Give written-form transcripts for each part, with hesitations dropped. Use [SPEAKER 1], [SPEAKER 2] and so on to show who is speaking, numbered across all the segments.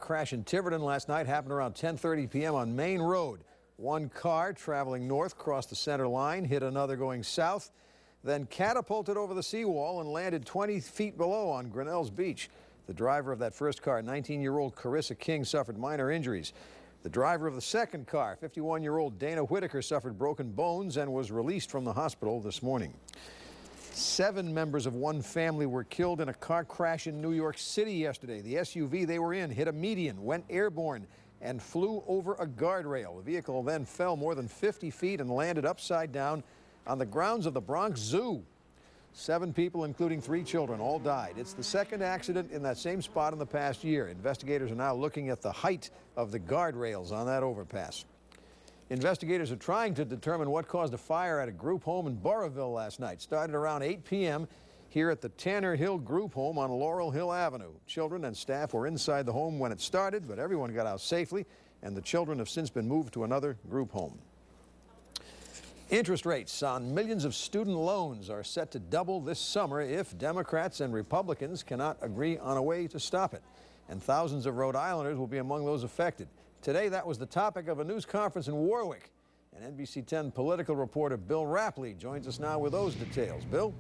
[SPEAKER 1] crash in Tiverton last night happened around 10:30 p.m. on Main Road. One car traveling north crossed the center line, hit another going south, then catapulted over the seawall and landed 20 feet below on Grinnell's Beach. The driver of that first car, 19-year-old Carissa King, suffered minor injuries. The driver of the second car, 51-year-old Dana Whitaker, suffered broken bones and was released from the hospital this morning. 7 members of one family were killed in a car crash in New York City yesterday. The SUV they were in hit a median, went airborne, and flew over a guardrail. The vehicle then fell more than 50 feet and landed upside down on the grounds of the Bronx Zoo. 7 people, including 3 children, all died. It's the second accident in that same spot in the past year. Investigators are now looking at the height of the guardrails on that overpass. Investigators are trying to determine what caused a fire at a group home in Burrillville last night. Started around 8 p.m. here at the Tanner Hill Group Home on Laurel Hill Avenue. Children and staff were inside the home when it started, but everyone got out safely, and the children have since been moved to another group home. Interest rates on millions of student loans are set to double this summer if Democrats and Republicans cannot agree on a way to stop it. And thousands of Rhode Islanders will be among those affected. Today, that was the topic of a news conference in Warwick. And NBC 10 political reporter Bill Rapley joins us now with those details. Bill?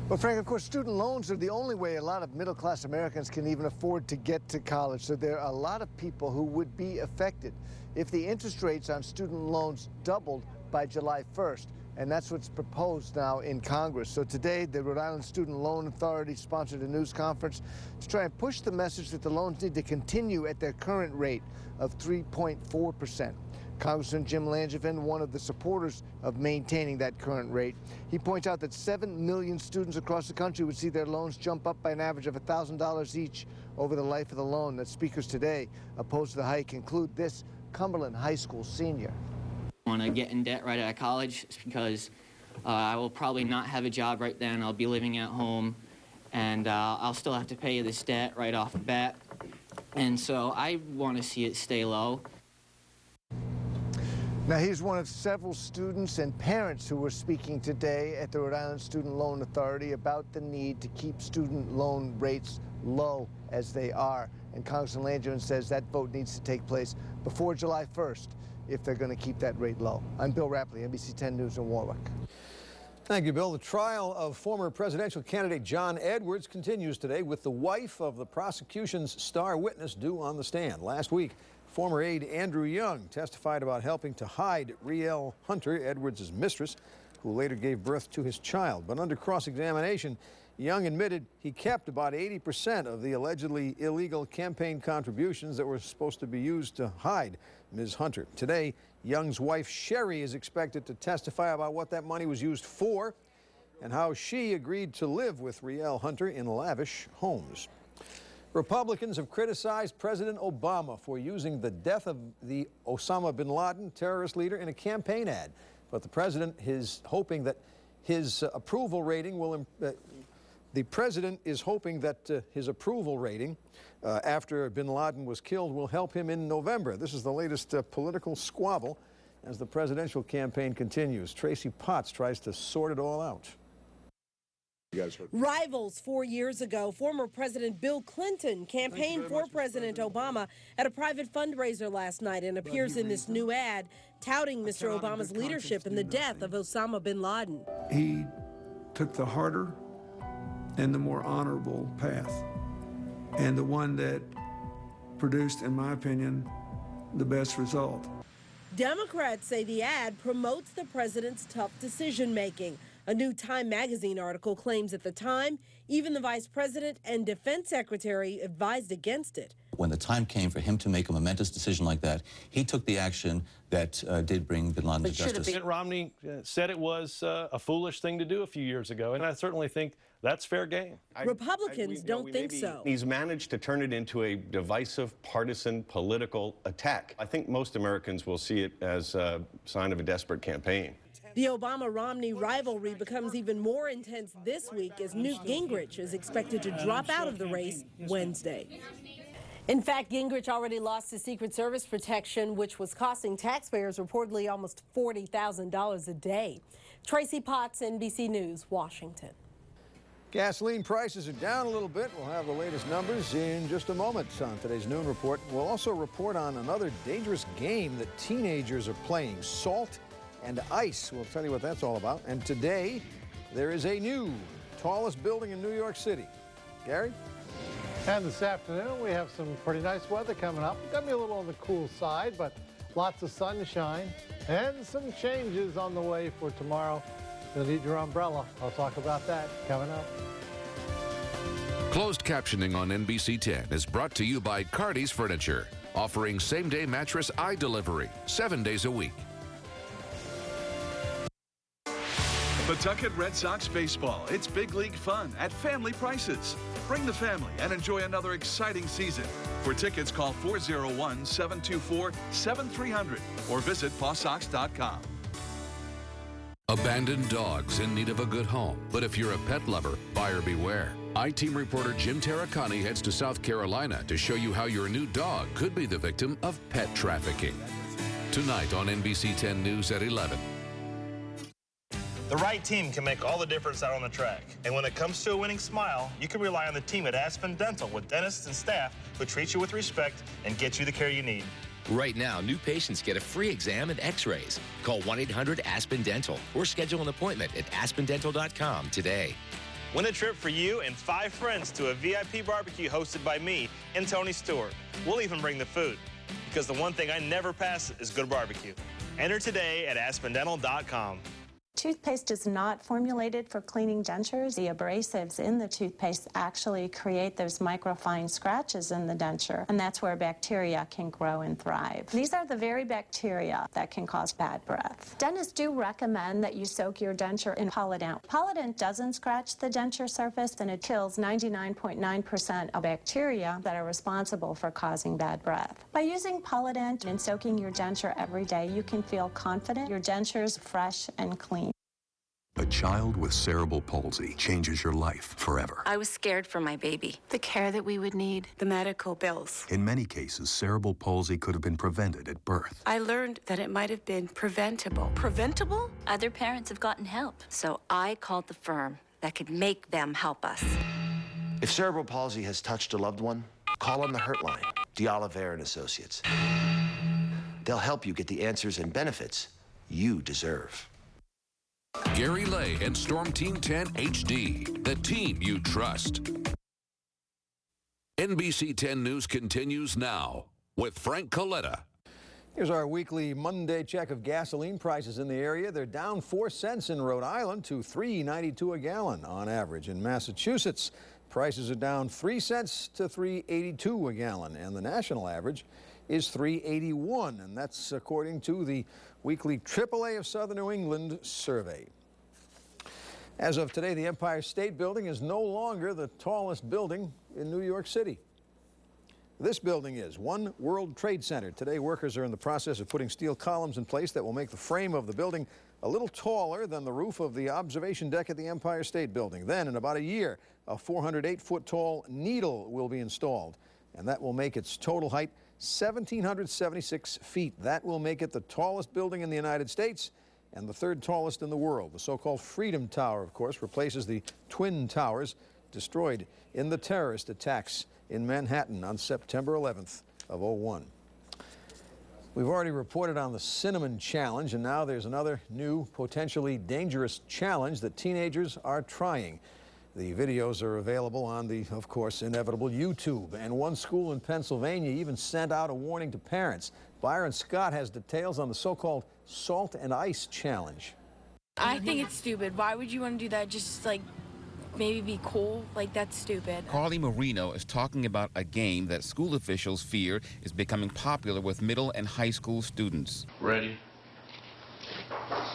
[SPEAKER 2] Well, Frank, of course, student loans are the only way a lot of middle-class Americans can even afford to get to college. So there are a lot of people who would be affected if the interest rates on student loans doubled by July 1st. And that's what's proposed now in Congress. So today, the Rhode Island Student Loan Authority sponsored a news conference to try and push the message that the loans need to continue at their current rate of 3.4%. Congressman Jim Langevin, one of the supporters of maintaining that current rate, he points out that 7 million students across the country would see their loans jump up by an average of $1,000 each over the life of the loan. That speakers today opposed to the hike include this Cumberland High School senior.
[SPEAKER 3] I want to get in debt right out of college because I will probably not have a job right then. I'll be living at home, and I'll still have to pay this debt right off the bat. And so I want to see it stay low.
[SPEAKER 2] Now, he's one of several students and parents who were speaking today at the Rhode Island Student Loan Authority about the need to keep student loan rates low as they are. And Congressman Langevin says that vote needs to take place before July 1st if they're going to keep that rate low. I'm Bill Rapley, NBC 10 News in Warwick.
[SPEAKER 1] Thank you, Bill. The trial of former presidential candidate John Edwards continues today with the wife of the prosecution's star witness due on the stand. Last week, former aide Andrew Young testified about helping to hide Rielle Hunter, Edwards' mistress, who later gave birth to his child. But under cross-examination, Young admitted he kept about 80% of the allegedly illegal campaign contributions that were supposed to be used to hide Ms. Hunter. Today, Young's wife, Sherry, is expected to testify about what that money was used for and how she agreed to live with Rielle Hunter in lavish homes. Republicans have criticized President Obama for using the death of the Osama bin Laden terrorist leader in a campaign ad. But the president is hoping that his approval rating will The president is hoping that his approval rating after bin Laden was killed will help him in November. This is the latest political squabble as the presidential campaign continues. Tracy Potts tries to sort it all out.
[SPEAKER 4] Rivals 4 years ago, former President Bill Clinton campaigned for President Obama at a private fundraiser last night and appears in this new ad touting Mr. Obama's leadership in the death of Osama bin Laden.
[SPEAKER 5] He took the harder and the more honorable path, and the one that produced, in my opinion, the best result.
[SPEAKER 4] Democrats say the ad promotes the president's tough decision-making. A new Time magazine article claims at the time, even the vice president and defense secretary advised against it.
[SPEAKER 6] When the time came for him to make a momentous decision like that, he took the action that did bring bin Laden to justice.
[SPEAKER 7] President Romney said it was a foolish thing to do a few years ago, and I certainly think that's fair game.
[SPEAKER 4] Republicans don't think so.
[SPEAKER 8] He's managed to turn it into a divisive, partisan, political attack. I think most Americans will see it as a sign of a desperate campaign.
[SPEAKER 4] The Obama-Romney rivalry becomes even more intense this week as Newt Gingrich is expected to drop out of the race Wednesday. In fact, Gingrich already lost his Secret Service protection, which was costing taxpayers reportedly almost $40,000 a day. Tracy Potts, NBC News, Washington.
[SPEAKER 1] Gasoline prices are down a little bit. We'll have the latest numbers in just a moment on today's Noon Report. We'll also report on another dangerous game that teenagers are playing, salt and ice. We'll tell you what that's all about. And today, there is a new tallest building in New York City. Gary?
[SPEAKER 9] And this afternoon, we have some pretty nice weather coming up. It's going to be a little on the cool side, but lots of sunshine and some changes on the way for tomorrow. You'll need your umbrella. I'll talk about that coming up.
[SPEAKER 10] Closed captioning on NBC 10 is brought to you by Cardi's Furniture, offering same-day mattress eye delivery 7 days a week.
[SPEAKER 11] Pawtucket Red Sox baseball. It's big league fun at family prices. Bring the family and enjoy another exciting season. For tickets, call 401-724-7300 or visit pawsox.com.
[SPEAKER 10] Abandoned dogs in need of a good home. But if you're a pet lover, buyer beware. I-Team reporter Jim Terracani heads to South Carolina to show you how your new dog could be the victim of pet trafficking. Tonight on NBC 10 News at 11.
[SPEAKER 12] The right team can make all the difference out on the track. And when it comes to a winning smile, you can rely on the team at Aspen Dental with dentists and staff who treat you with respect and get you the care you need.
[SPEAKER 13] Right now, new patients get a free exam and x-rays. Call 1-800-ASPEN-DENTAL or schedule an appointment at aspendental.com today.
[SPEAKER 12] Win a trip for you and 5 friends to a VIP barbecue hosted by me and Tony Stewart. We'll even bring the food, because the one thing I never pass is good barbecue. Enter today at aspendental.com.
[SPEAKER 14] Toothpaste is not formulated for cleaning dentures. The abrasives in the toothpaste actually create those microfine scratches in the denture, and that's where bacteria can grow and thrive. These are the very bacteria that can cause bad breath. Dentists do recommend that you soak your denture in Polident. Polident doesn't scratch the denture surface, and it kills 99.9% of bacteria that are responsible for causing bad breath. By using Polident and soaking your denture every day, you can feel confident your denture's fresh and clean.
[SPEAKER 15] A child with cerebral palsy changes your life forever.
[SPEAKER 16] I was scared for my baby. The care that we would need, the medical bills.
[SPEAKER 15] In many cases, cerebral palsy could have been prevented at birth.
[SPEAKER 16] I learned that it might have been preventable. Preventable?
[SPEAKER 17] Other parents have gotten help. So I called the firm that could make them help us.
[SPEAKER 18] If cerebral palsy has touched a loved one, call on the Hurt Line, D'Oliveira and Associates. They'll help you get the answers and benefits you deserve.
[SPEAKER 10] Gary Lay and Storm Team 10 HD, the team you trust. NBC 10 News continues now with Frank Coletta.
[SPEAKER 1] Here's our weekly Monday check of gasoline prices in the area. They're down 4 cents in Rhode Island to $3.92 a gallon on average. In Massachusetts, prices are down 3 cents to $3.82 a gallon, and the national average is $3.81, and that's according to the weekly AAA of Southern New England survey. As of today, the Empire State Building is no longer the tallest building in New York City. This building is One World Trade Center. Today, workers are in the process of putting steel columns in place that will make the frame of the building a little taller than the roof of the observation deck at the Empire State Building. Then, in about a year, a 408-foot-tall needle will be installed, and that will make its total height 1,776 feet. That will make it the tallest building in the United States and the 3rd tallest in the world. The so-called Freedom Tower, of course, replaces the Twin Towers destroyed in the terrorist attacks in Manhattan on September 11th of '01. We've already reported on the Cinnamon Challenge, and now there's another new, potentially dangerous challenge that teenagers are trying. The videos are available on the, of course, inevitable YouTube. And one school in Pennsylvania even sent out a warning to parents. Byron Scott has details on the so-called salt and ice challenge.
[SPEAKER 19] I think it's stupid. Why would you want to do that? Just like maybe be cool? Like, that's stupid.
[SPEAKER 20] Carly Marino is talking about a game that school officials fear is becoming popular with middle and high school students.
[SPEAKER 21] Ready,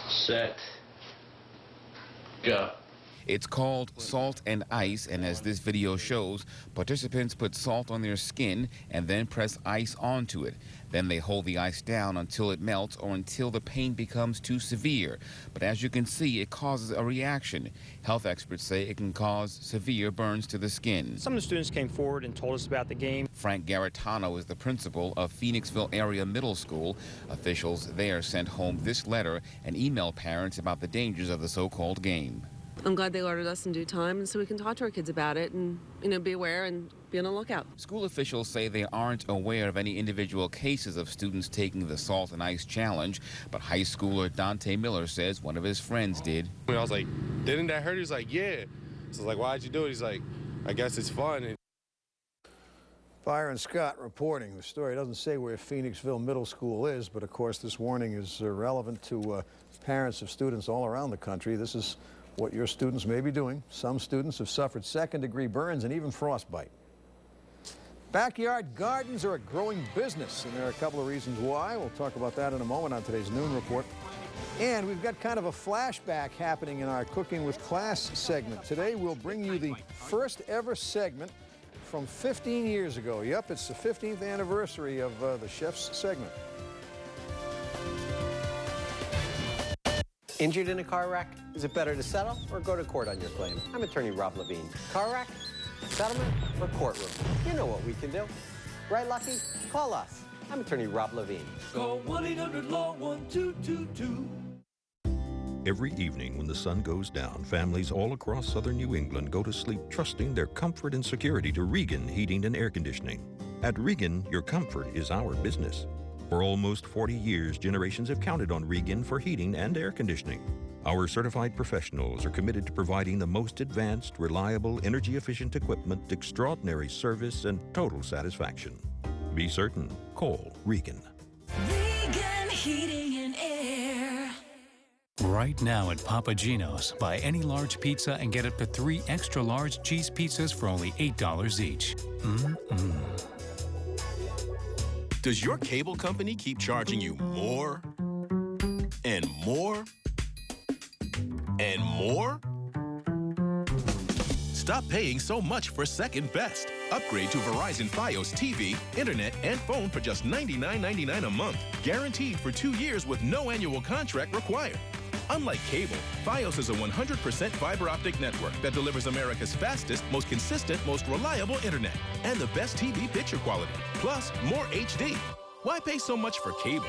[SPEAKER 21] set, go.
[SPEAKER 20] It's called Salt and Ice, and as this video shows, participants put salt on their skin and then press ice onto it. Then they hold the ice down until it melts or until the pain becomes too severe. But as you can see, it causes a reaction. Health experts say it can cause severe burns to the skin.
[SPEAKER 22] Some of the students came forward and told us about the game.
[SPEAKER 20] Frank Garitano is the principal of Phoenixville Area Middle School. Officials there sent home this letter and emailed parents about the dangers of the so-called game.
[SPEAKER 3] I'm glad they alerted us in due time, and so we can talk to our kids about it and, be aware and be on the lookout.
[SPEAKER 20] School officials say they aren't aware of any individual cases of students taking the salt and ice challenge, but high schooler Dante Miller says one of his friends did.
[SPEAKER 21] I was like, didn't that hurt? He was like, yeah. So I was like, why'd you do it? He's like, I guess it's fun.
[SPEAKER 1] Byron Scott reporting. The story doesn't say where Phoenixville Middle School is, but of course this warning is relevant to parents of students all around the country. This is what your students may be doing. Some students have suffered second-degree burns and even frostbite. Backyard gardens are a growing business, and there are a couple of reasons why. We'll talk about that in a moment on today's Noon Report. And we've got kind of a flashback happening in our Cooking with Class segment. Today we'll bring you the first ever segment from 15 years ago. Yep, it's the 15th anniversary of the Chef's segment.
[SPEAKER 23] Injured in a car wreck? Is it better to settle or go to court on your claim? I'm attorney Rob Levine. Car wreck, settlement, or courtroom? You know what we can do. Right, Lucky? Call us. I'm attorney Rob Levine.
[SPEAKER 24] Call 1-800-LAW-1222.
[SPEAKER 25] Every evening when the sun goes down, families all across southern New England go to sleep trusting their comfort and security to Regan Heating and Air Conditioning. At Regan, your comfort is our business. For almost 40 years, generations have counted on Regan for heating and air conditioning. Our certified professionals are committed to providing the most advanced, reliable, energy-efficient equipment, extraordinary service, and total satisfaction. Be certain. Call Regan.
[SPEAKER 24] Regan Heating and Air.
[SPEAKER 26] Right now at Papa Gino's, buy any large pizza and get up to 3 extra large cheese pizzas for only $8 each.
[SPEAKER 27] Does your cable company keep charging you more and more and more? Stop paying so much for second best. Upgrade to Verizon Fios TV, internet, and phone for just $99.99 a month. Guaranteed for 2 years with no annual contract required. Unlike cable, Fios is a 100% fiber optic network that delivers America's fastest, most consistent, most reliable internet, and the best TV picture quality, plus more HD. Why pay so much for cable?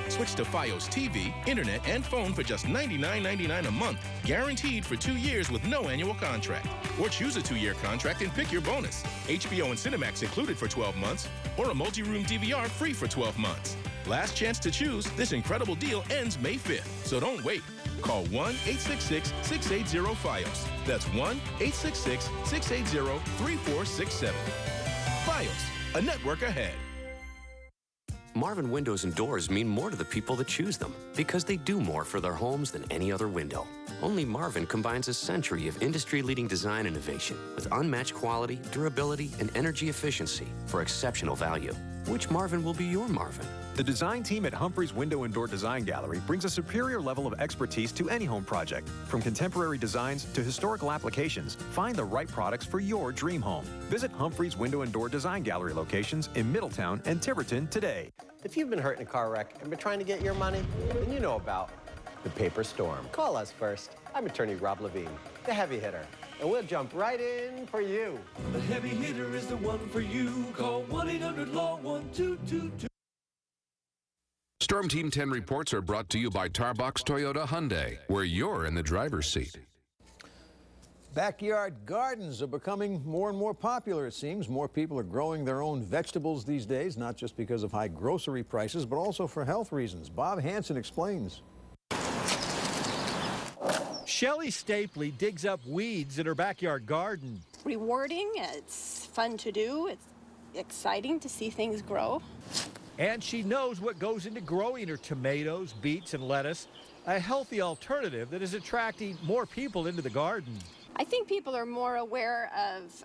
[SPEAKER 27] Switch to Fios TV, internet, and phone for just $99.99 a month, guaranteed for 2 years with no annual contract. Or choose a 2-year contract and pick your bonus. HBO and Cinemax included for 12 months, or a multi-room DVR free for 12 months. Last chance to choose. This incredible deal ends May 5th, so don't wait. Call 1-866-680-FIOS. That's 1-866-680-3467. Fios, a network ahead.
[SPEAKER 28] Marvin Windows and Doors mean more to the people that choose them because they do more for their homes than any other window. Only Marvin combines a century of industry-leading design innovation with unmatched quality, durability, and energy efficiency for exceptional value. Which Marvin will be your Marvin?
[SPEAKER 29] The design team at Humphrey's Window and Door Design Gallery brings a superior level of expertise to any home project. From contemporary designs to historical applications, find the right products for your dream home. Visit Humphrey's Window and Door Design Gallery locations in Middletown and Tiverton today.
[SPEAKER 23] If you've been hurt in a car wreck and been trying to get your money, then you know about the paper storm. Call us first. I'm attorney Rob Levine, the heavy hitter, and we'll jump right in for you.
[SPEAKER 24] The heavy hitter is the one for you. Call 1-800-LAW-1222.
[SPEAKER 10] Storm Team 10 reports are brought to you by Tarbox Toyota Hyundai, where you're in the driver's seat.
[SPEAKER 1] Backyard gardens are becoming more and more popular, it seems. More people are growing their own vegetables these days, not just because of high grocery prices, but also for health reasons. Bob Hansen explains.
[SPEAKER 30] Shelley Stapley digs up weeds in her backyard garden.
[SPEAKER 31] Rewarding, it's fun to do, it's exciting to see things grow.
[SPEAKER 30] And she knows what goes into growing her tomatoes, beets, and lettuce, a healthy alternative that is attracting more people into the garden.
[SPEAKER 31] I think people are more aware of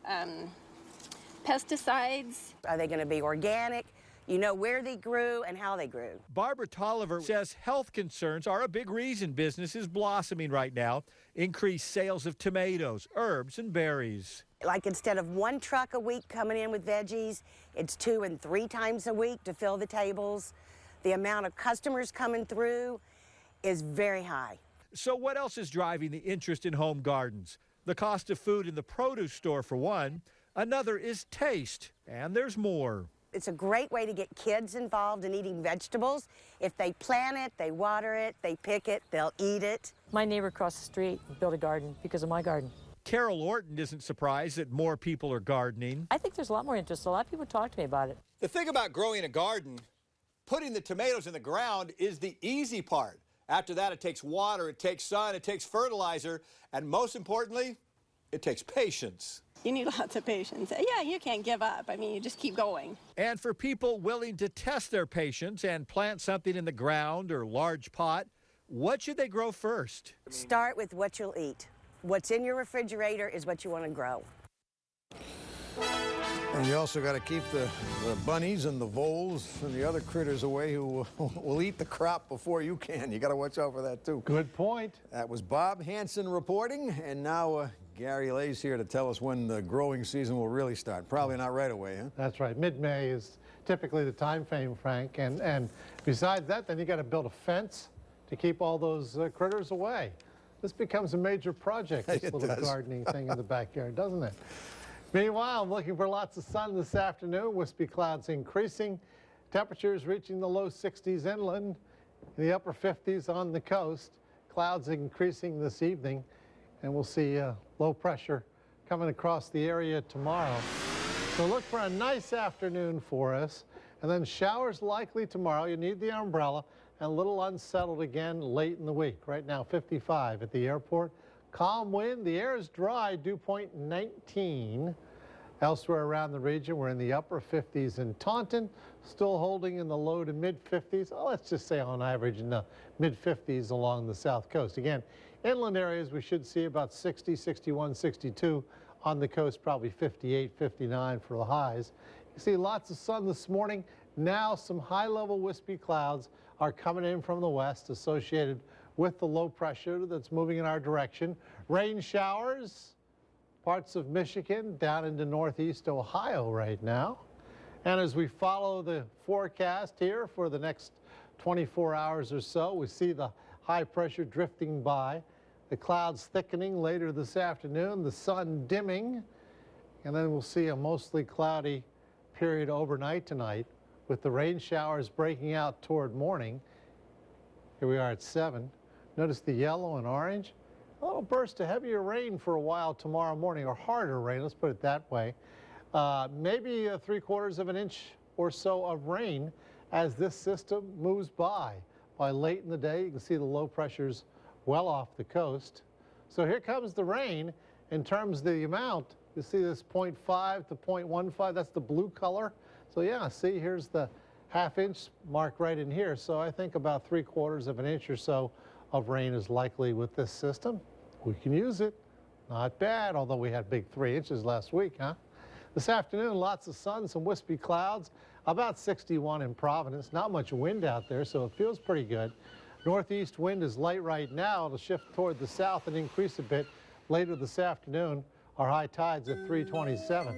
[SPEAKER 31] pesticides.
[SPEAKER 32] Are they going to be organic? You know where they grew and how they grew.
[SPEAKER 30] Barbara Tolliver says health concerns are a big reason business is blossoming right now. Increased sales of tomatoes, herbs, and berries.
[SPEAKER 32] Like instead of 1 truck a week coming in with veggies, it's 2 and 3 times a week to fill the tables. The amount of customers coming through is very high.
[SPEAKER 30] So what else is driving the interest in home gardens? The cost of food in the produce store, for one. Another is taste, and there's more.
[SPEAKER 32] It's a great way to get kids involved in eating vegetables. If they plant it, they water it, they pick it, they'll eat it.
[SPEAKER 2] My neighbor across the street built a garden because of my garden.
[SPEAKER 30] Carol Orton isn't surprised that more people are gardening.
[SPEAKER 2] I think there's a lot more interest. A lot of people talk to me about it.
[SPEAKER 4] The thing about growing a garden, putting the tomatoes in the ground is the easy part. After that, it takes water, it takes sun, it takes fertilizer, and most importantly, it takes patience.
[SPEAKER 31] You need lots of patience. Yeah, you can't give up. I mean, you just keep going.
[SPEAKER 30] And for people willing to test their patience and plant something in the ground or large pot, what should they grow first?
[SPEAKER 32] Start with what you'll eat. What's in your refrigerator is what you want to grow.
[SPEAKER 1] And you also got to keep the bunnies and the voles and the other critters away who will eat the crop before you can. You got to watch out for that, too.
[SPEAKER 5] Good point.
[SPEAKER 1] That was Bob Hansen reporting, and now Gary Lay's here to tell us when the growing season will really start. Probably not right away, huh?
[SPEAKER 5] That's right. Mid-May is typically the time frame, Frank. And besides that, then you got to build a fence to keep all those critters away. This becomes a major project, this little gardening thing in the backyard, doesn't it? Meanwhile, I'm looking for lots of sun this afternoon. Wispy clouds increasing. Temperatures reaching the low 60s inland, the upper 50s on the coast. Clouds increasing this evening, and we'll see low pressure coming across the area tomorrow. So look for a nice afternoon for us, and then showers likely tomorrow. You need the umbrella, and a little unsettled again late in the week. Right now, 55 at the airport. Calm wind, the air is dry, dew point 19. Elsewhere around the region, we're in the upper 50s in Taunton, still holding in the low to mid-50s. Oh, let's just say on average in the mid-50s along the south coast. Again, inland areas we should see about 60, 61, 62. On the coast, probably 58, 59 for the highs. You see lots of sun this morning. Now some high-level wispy clouds are coming in from the west associated with the low pressure that's moving in our direction. Rain showers, parts of Michigan down into northeast Ohio right now. And as we follow the forecast here for the next 24 hours or so, we see the high pressure drifting by, the clouds thickening later this afternoon, the sun dimming, and then we'll see a mostly cloudy period overnight tonight with the rain showers breaking out toward morning. Here we are at 7. Notice the yellow and orange. A little burst of heavier rain for a while tomorrow morning, or harder rain, let's put it that way. Maybe 3/4 of an inch or so of rain as this system moves by. By late in the day, you can see the low pressures well off the coast. So here comes the rain. In terms of the amount, you see this 0.5 to 0.15, that's the blue color. So yeah, see, here's the half-inch mark right in here. So I think about 3/4 of an inch or so of rain is likely with this system. We can use it. Not bad, although we had big 3 inches last week, huh? This afternoon, lots of sun, some wispy clouds, about 61 in Providence. Not much wind out there, so it feels pretty good. Northeast wind is light right now. It'll shift toward the south and increase a bit later this afternoon. Our high tide's at 327.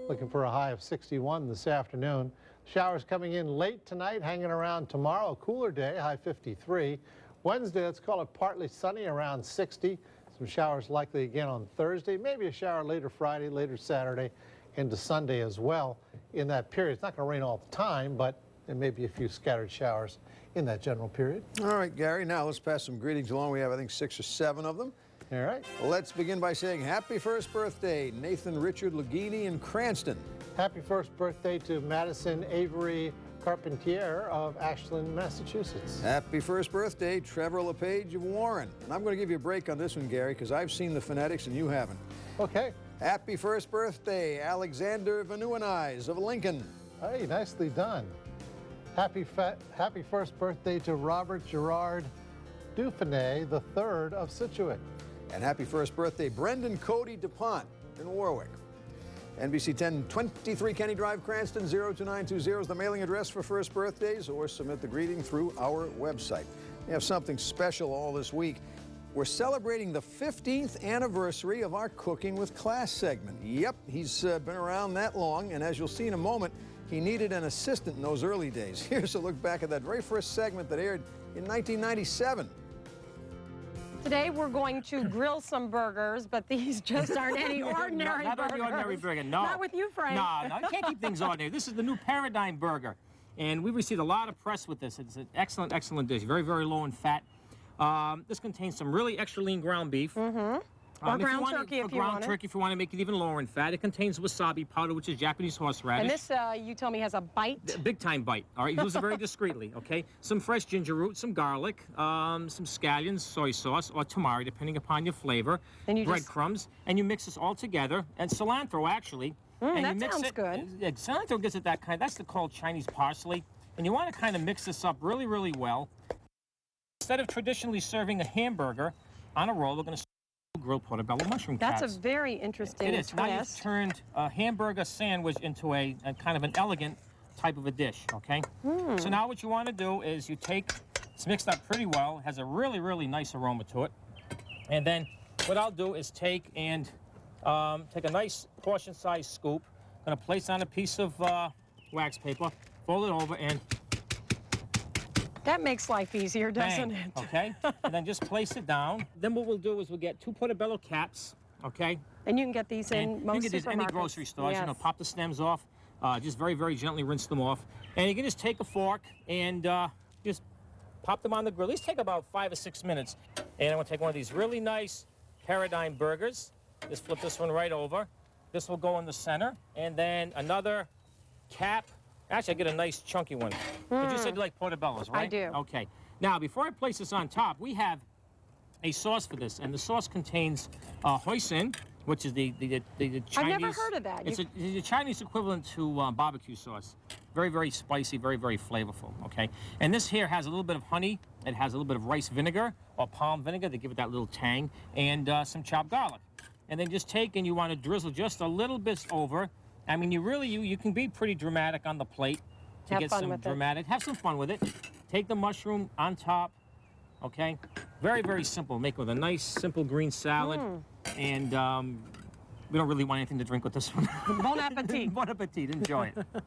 [SPEAKER 5] Looking for a high of 61 this afternoon. Showers coming in late tonight, hanging around tomorrow. A cooler day, high 53. Wednesday, let's call it partly sunny, around 60. Some showers likely again on Thursday. Maybe a shower later Friday, later Saturday, into Sunday as well in that period. It's not going to rain all the time, but there may be a few scattered showers in that general period.
[SPEAKER 1] All right, Gary, now let's pass some greetings along. We have, I think, 6 or 7 of them.
[SPEAKER 5] All right.
[SPEAKER 1] Let's begin by saying happy first birthday, Nathan Richard Legini in Cranston.
[SPEAKER 5] Happy first birthday to Madison Avery Carpentier of Ashland, Massachusetts.
[SPEAKER 1] Happy first birthday, Trevor LePage of Warren. And I'm going to give you a break on this one, Gary, because I've seen the phonetics and you haven't.
[SPEAKER 5] Okay.
[SPEAKER 1] Happy first birthday, Alexander Vanuanais of Lincoln.
[SPEAKER 5] Hey, nicely done. Happy first birthday to Robert Gerard Dufresne III of Scituate.
[SPEAKER 1] And happy first birthday, Brendan Cody DuPont in Warwick. NBC 1023 Kenny Drive, Cranston, 02920 is the mailing address for first birthdays, or submit the greeting through our website. We have something special all this week. We're celebrating the 15th anniversary of our Cooking with Class segment. Yep, he's been around that long, and as you'll see in a moment, he needed an assistant in those early days. Here's a look back at that very first segment that aired in 1997.
[SPEAKER 6] Today we're going to grill some burgers, but these just aren't any ordinary burgers.
[SPEAKER 7] Not any ordinary burger, no.
[SPEAKER 6] Not with you, Frank.
[SPEAKER 7] No, you can't keep things ordinary. This is the new Paradigm Burger, and we received a lot of press with this. It's an excellent, excellent dish. Very, very low in fat. This contains some really extra lean ground beef.
[SPEAKER 6] Or ground turkey if you want it.
[SPEAKER 7] Ground turkey if you want to make it even lower in fat. It contains wasabi powder, which is Japanese horseradish.
[SPEAKER 6] And this, you tell me, has a bite?
[SPEAKER 7] A big time bite. All right, use it very discreetly, okay? Some fresh ginger root, some garlic, some scallions, soy sauce, or tamari, depending upon your flavor.
[SPEAKER 6] And you
[SPEAKER 7] breadcrumbs, and you mix this all together. And cilantro, actually. And
[SPEAKER 6] that
[SPEAKER 7] you mix
[SPEAKER 6] sounds good.
[SPEAKER 7] Yeah, cilantro gives it that kind. That's called Chinese parsley. And you want to kind of mix this up really, really well. Instead of traditionally serving a hamburger on a roll, we're going to grilled portobello mushroom caps.
[SPEAKER 6] That's a very interesting
[SPEAKER 7] It is.
[SPEAKER 6] twist.
[SPEAKER 7] Now you've turned a hamburger sandwich into a kind of an elegant type of a dish, okay? So now what you want to do is you take, it's mixed up pretty well, it has a really, really nice aroma to it. And then what I'll do is take a nice portion-sized scoop, going to place on a piece of wax paper, fold it over, and
[SPEAKER 6] that makes life easier, doesn't it?
[SPEAKER 7] Okay, and then just place it down. Then what we'll do is we'll get 2 portobello caps, okay?
[SPEAKER 6] And you can get these in most
[SPEAKER 7] you can get these in any
[SPEAKER 6] supermarkets.
[SPEAKER 7] grocery stores.
[SPEAKER 6] Yes.
[SPEAKER 7] You know, pop the stems off, just very, very gently rinse them off. And you can just take a fork and just pop them on the grill. These take about 5 or 6 minutes. And I'm gonna take one of these really nice Paradigm burgers. Just flip this one right over. This will go in the center. And then another cap. Actually, I get a nice chunky one. But you said you like portobellos, right?
[SPEAKER 6] I do.
[SPEAKER 7] Okay. Now, before I place this on top, we have a sauce for this, and the sauce contains hoisin, which is the Chinese.
[SPEAKER 6] I've never heard of that.
[SPEAKER 7] It's the Chinese equivalent to barbecue sauce. Very, very spicy, very, very flavorful. Okay. And this here has a little bit of honey. It has a little bit of rice vinegar or palm vinegar to give it that little tang, and some chopped garlic. And then just take and you want to drizzle just a little bit over. I mean, you can be pretty dramatic on the plate to
[SPEAKER 6] Have
[SPEAKER 7] get
[SPEAKER 6] fun
[SPEAKER 7] some
[SPEAKER 6] with it.
[SPEAKER 7] dramatic. Have some fun with it. Take the mushroom on top, okay? Very, very simple. Make it with a nice, simple green salad. And we don't really want anything to drink with this one.
[SPEAKER 6] Bon appetit.
[SPEAKER 7] Bon appetit. Enjoy it.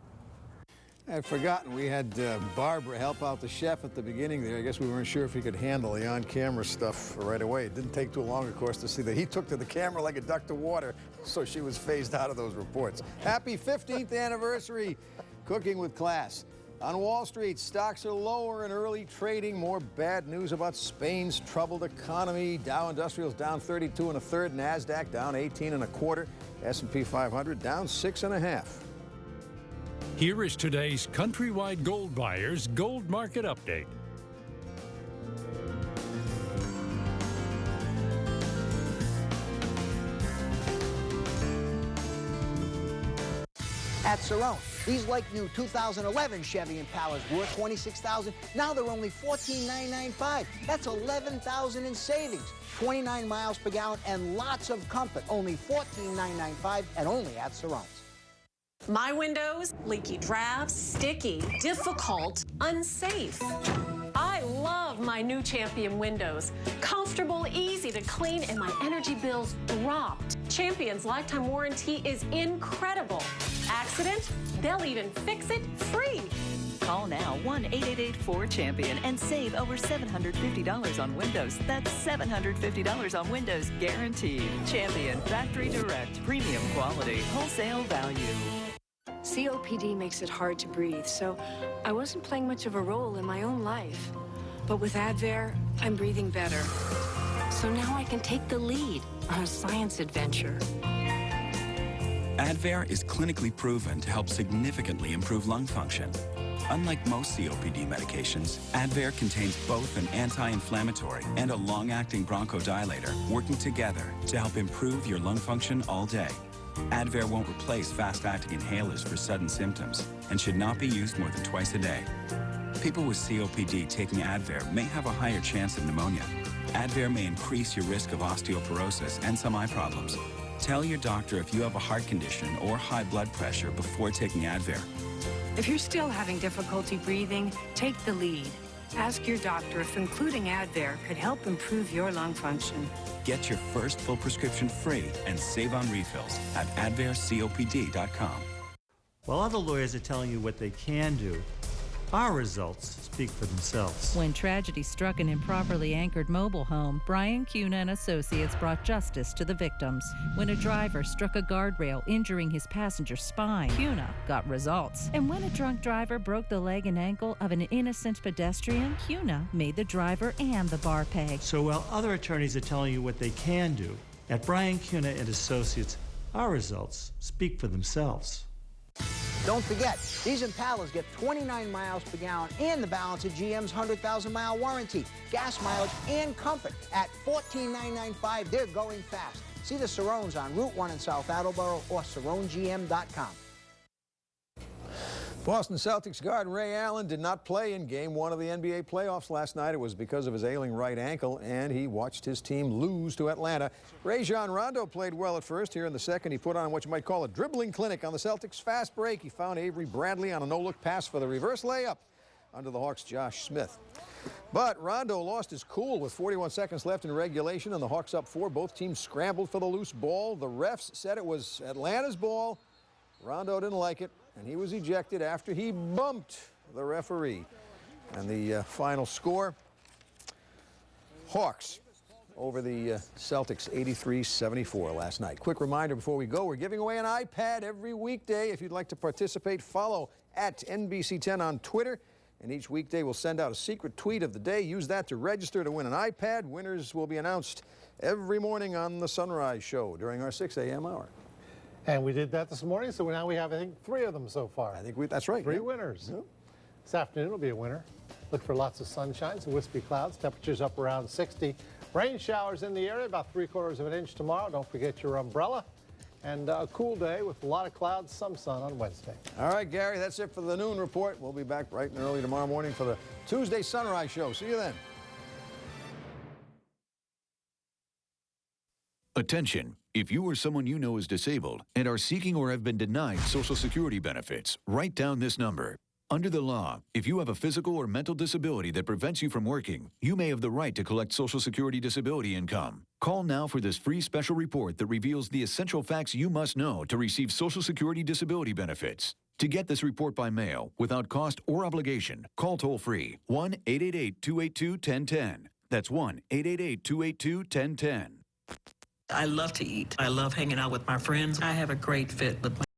[SPEAKER 1] I'd forgotten we had Barbara help out the chef at the beginning there. I guess we weren't sure if he could handle the on-camera stuff right away. It didn't take too long, of course, to see that he took to the camera like a duck to water, so she was phased out of those reports. Happy 15th anniversary, Cooking with Class. On Wall Street, stocks are lower in early trading. More bad news about Spain's troubled economy. Dow Industrials down 32 1/3, NASDAQ down 18 1/4, S&P 500 down 6 1/2.
[SPEAKER 26] Here is today's Countrywide Gold Buyers Gold Market Update.
[SPEAKER 8] At Cerrone, these like new 2011 Chevy Impalas were $26,000. Now they're only $14,995. That's $11,000 in savings. 29 miles per gallon and lots of comfort. Only $14,995 and only at Cerrone's.
[SPEAKER 9] My windows, leaky drafts, sticky, difficult, unsafe. I love my new Champion windows. Comfortable, easy to clean, and my energy bills dropped. Champion's lifetime warranty is incredible. Accident? They'll even fix it free.
[SPEAKER 11] Call now 1-888-4CHAMPION and save over $750 on windows. That's $750 on windows guaranteed. Champion, factory direct, premium quality, wholesale value.
[SPEAKER 12] COPD makes it hard to breathe, so I wasn't playing much of a role in my own life. But with Advair, I'm breathing better. So now I can take the lead on a science adventure.
[SPEAKER 13] Advair is clinically proven to help significantly improve lung function. Unlike most COPD medications, Advair contains both an anti-inflammatory and a long-acting bronchodilator working together to help improve your lung function all day. Advair won't replace fast-acting inhalers for sudden symptoms and should not be used more than twice a day. People with COPD taking Advair may have a higher chance of pneumonia. Advair may increase your risk of osteoporosis and some eye problems. Tell your doctor if you have a heart condition or high blood pressure before taking Advair.
[SPEAKER 12] If you're still having difficulty breathing, take the lead. Ask your doctor if including Advair could help improve your lung function.
[SPEAKER 13] Get your first full prescription free and save on refills at advaircopd.com.
[SPEAKER 14] While other lawyers are telling you what they can do,
[SPEAKER 3] Our results speak for themselves.
[SPEAKER 14] When tragedy struck an improperly anchored mobile home, Brian Cuna and Associates brought justice to the victims. When a driver struck a guardrail, injuring his passenger's spine, Cuna got results. And when a drunk driver broke the leg and ankle of an innocent pedestrian, Cuna made the driver and the bar pay.
[SPEAKER 3] So while other attorneys are telling you what they can do, at Brian Cuna and Associates, our results speak for themselves.
[SPEAKER 8] Don't forget, these Impalas get 29 miles per gallon and the balance of GM's 100,000-mile warranty, gas mileage, and comfort. At $14,995, they're going fast. See the Cerrones on Route 1 in South Attleboro or CerroneGM.com.
[SPEAKER 1] Boston Celtics guard Ray Allen did not play in Game 1 of the NBA playoffs last night. It was because of his ailing right ankle, and he watched his team lose to Atlanta. Rajon Rondo played well at first. Here in the second, he put on what you might call a dribbling clinic on the Celtics' fast break. He found Avery Bradley on a no-look pass for the reverse layup under the Hawks' Josh Smith. But Rondo lost his cool with 41 seconds left in regulation, and the Hawks up 4. Both teams scrambled for the loose ball. The refs said it was Atlanta's ball. Rondo didn't like it, and he was ejected after he bumped the referee. And the final score, Hawks over the Celtics 83-74 last night. Quick reminder before we go, we're giving away an iPad every weekday. If you'd like to participate, follow at NBC10 on Twitter. And each weekday we'll send out a secret tweet of the day. Use that to register to win an iPad. Winners will be announced every morning on the Sunrise Show during our 6 a.m. hour.
[SPEAKER 5] And we did that this morning, so now we have, I think, 3 of them so far.
[SPEAKER 1] I think that's right.
[SPEAKER 5] 3 winners. Yep. This afternoon will be a winner. Look for lots of sunshine, some wispy clouds, temperatures up around 60. Rain showers in the area, about 3/4 of an inch tomorrow. Don't forget your umbrella. And a cool day with a lot of clouds, some sun on Wednesday.
[SPEAKER 1] All right, Gary, that's it for the noon report. We'll be back bright and early tomorrow morning for the Tuesday Sunrise Show. See you then.
[SPEAKER 15] Attention. If you or someone you know is disabled and are seeking or have been denied Social Security benefits, write down this number. Under the law, if you have a physical or mental disability that prevents you from working, you may have the right to collect Social Security disability income. Call now for this free special report that reveals the essential facts you must know to receive Social Security disability benefits. To get this report by mail, without cost or obligation, call toll-free 1-888-282-1010. That's 1-888-282-1010.
[SPEAKER 16] I love to eat. I love hanging out with my friends. I have a great fit with my